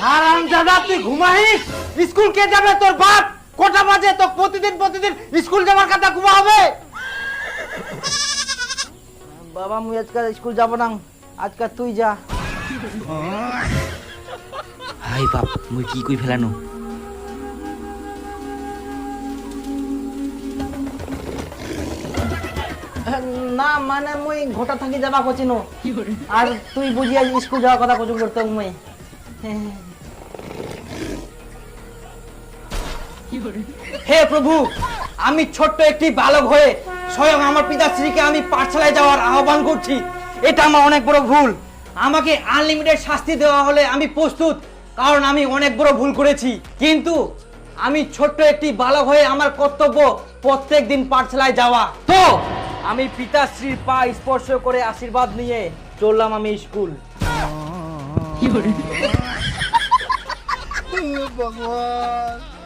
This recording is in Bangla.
হারামজাদা তুই ঘুমাইস? স্কুল কে যাবে? তোর বাপ। কটা বাজে? তো প্রতিদিন স্কুল যাওয়ার কথা ঘুমা হবে। বাবা মুই আজকাল স্কুল যাব না, আজকাল তুই যা। হাই বাপ, মুই কি কই ফেলানো? না মানে মুই ঘটা থাকি যাবা কচিনো, আর তুই বুঝিয়া স্কুল যাওয়ার কথা কচু করতে মুই। হে প্রভু, আমি ছোট্ট একটি বালক হয়ে স্বয়ং আমার পিতাশ্রীকে আমি পাঠশালায় যাওয়ার আহ্বান করছি। এটা আমার অনেক বড় ভুল। আমাকে আনলিমিটেড শাস্তি দেওয়া হলে আমি প্রস্তুত, কারণ আমি অনেক বড় ভুল করেছি। কিন্তু আমি ছোট্ট একটি বালক হয়ে আমার কর্তব্য প্রত্যেক দিন পাঠশালায় যাওয়া। তো আমি পিতাশ্রীর পা স্পর্শ করে আশীর্বাদ নিয়ে চললাম আমি স্কুল। ভগবান।